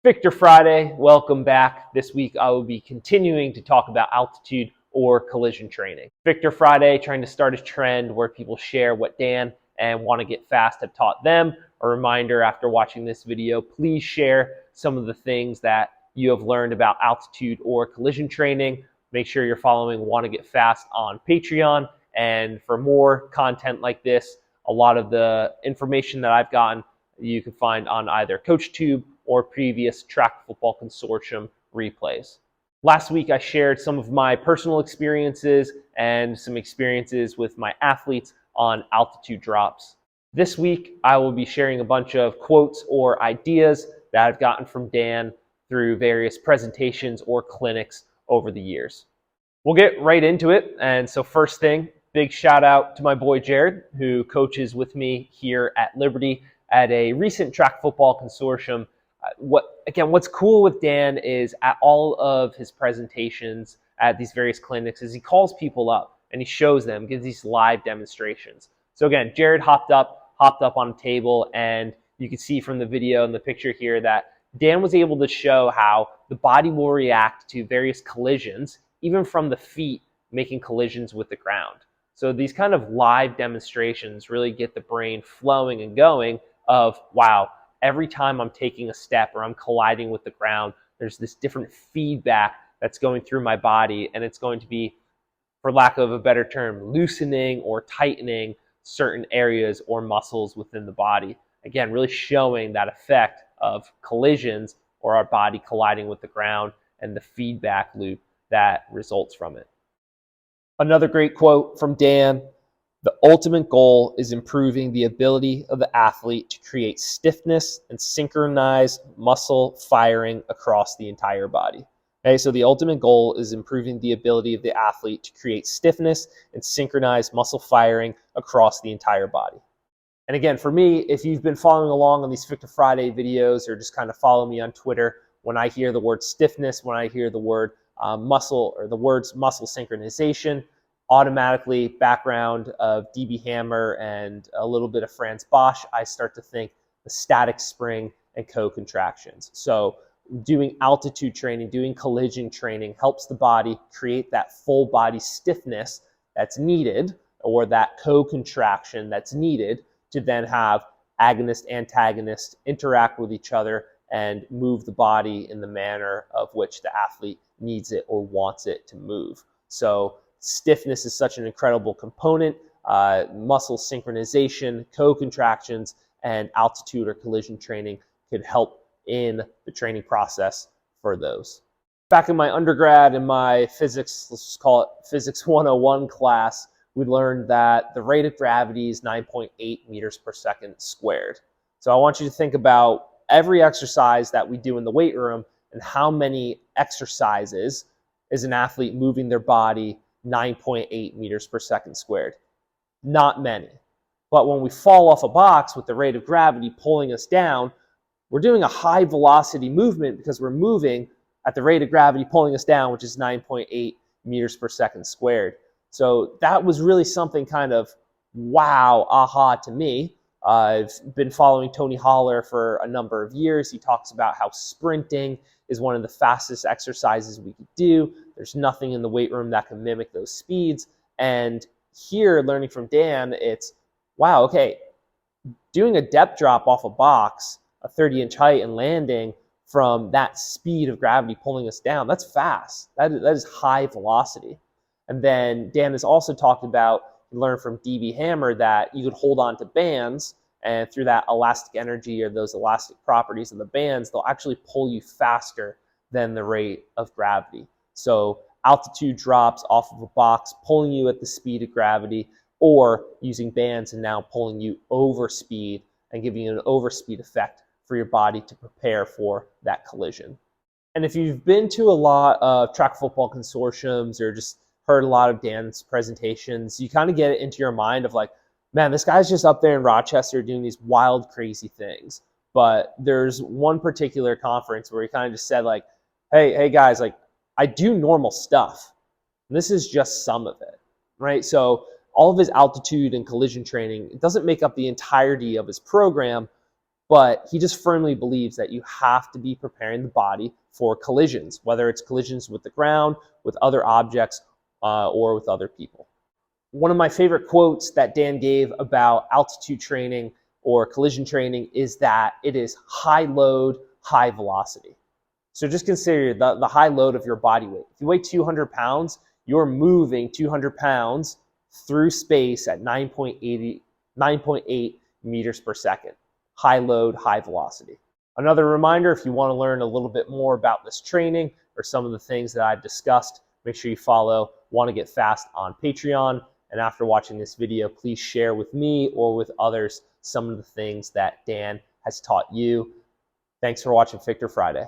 Fichter Friday, welcome back. This week I will be continuing to talk about altitude or collision training. Fichter Friday, trying to start a trend where people share what Dan and Want to Get Fast have taught them. A reminder after watching this video, please share some of the things that you have learned about altitude or collision training. Make sure you're following Want to Get Fast on Patreon. And for more content like this, a lot of the information that I've gotten, you can find on either CoachTube or previous Track Football Consortium replays. Last week, I shared some of my personal experiences and some experiences with my athletes on altitude drops. This week, I will be sharing a bunch of quotes or ideas that I've gotten from Dan through various presentations or clinics over the years. We'll get right into it. And so first thing, big shout out to my boy Jared, who coaches with me here at Liberty at a recent Track Football Consortium. What's cool with Dan is at all of his presentations at these various clinics is he calls people up and he shows them, gives these live demonstrations. So again, Jared hopped up on a table, and you can see from the video and the picture here that Dan was able to show how the body will react to various collisions, even from the feet making collisions with the ground. So these kind of live demonstrations really get the brain flowing and going of, wow, every time I'm taking a step or I'm colliding with the ground, there's this different feedback that's going through my body, and it's going to be, for lack of a better term, loosening or tightening certain areas or muscles within the body. Again, really showing that effect of collisions or our body colliding with the ground and the feedback loop that results from it. Another great quote from Dan: "The ultimate goal is improving the ability of the athlete to create stiffness and synchronize muscle firing across the entire body." Okay, so the ultimate goal is improving the ability of the athlete to create stiffness and synchronize muscle firing across the entire body. And again, for me, if you've been following along on these Fichter Friday videos or just kind of follow me on Twitter, when I hear the word stiffness, when I hear the word muscle or the words muscle synchronization, automatically background of DB Hammer and a little bit of Franz Bosch, I start to think the static spring and co-contractions. So doing altitude training, doing collision training helps the body create that full body stiffness that's needed, or that co-contraction that's needed to then have agonist, antagonist interact with each other and move the body in the manner of which the athlete needs it or wants it to move. So stiffness is such an incredible component. Muscle synchronization, co-contractions, and altitude or collision training could help in the training process for those. Back in my undergrad, in my physics, let's just call it Physics 101 class, we learned that the rate of gravity is 9.8 meters per second squared. So I want you to think about every exercise that we do in the weight room and how many exercises is an athlete moving their body 9.8 meters per second squared. Not many. But when we fall off a box with the rate of gravity pulling us down, we're doing a high velocity movement because we're moving at the rate of gravity pulling us down, which is 9.8 meters per second squared. So that was really something kind of wow, aha to me. I've been following Tony Holler for a number of years. He talks about how sprinting is one of the fastest exercises we could do. There's nothing in the weight room that can mimic those speeds. And here, learning from Dan, it's, wow, okay, doing a depth drop off a box, a 30-inch height, and landing from that speed of gravity pulling us down, that's fast. That is high velocity. And then Dan has also talked about, learn from DB Hammer, that you could hold on to bands, and through that elastic energy or those elastic properties of the bands, they'll actually pull you faster than the rate of gravity. So altitude drops off of a box, pulling you at the speed of gravity, or using bands and now pulling you over speed and giving you an overspeed effect for your body to prepare for that collision. And if you've been to a lot of track football consortiums or just heard a lot of Dan's presentations, you kind of get it into your mind of like, man, this guy's just up there in Rochester doing these wild, crazy things. But there's one particular conference where he kind of just said like, hey guys, like I do normal stuff. And this is just some of it, right? So all of his altitude and collision training, it doesn't make up the entirety of his program, but he just firmly believes that you have to be preparing the body for collisions, whether it's collisions with the ground, with other objects, or with other people. One of my favorite quotes that Dan gave about altitude training or collision training is that it is high load, high velocity. So just consider the high load of your body weight. If you weigh 200 pounds, you're moving 200 pounds through space at 9.8 meters per second. High load, high velocity. Another reminder, if you want to learn a little bit more about this training or some of the things that I've discussed, make sure you follow Want to Get Fast on Patreon. And after watching this video, please share with me or with others some of the things that Dan has taught you. Thanks for watching Fichter Friday.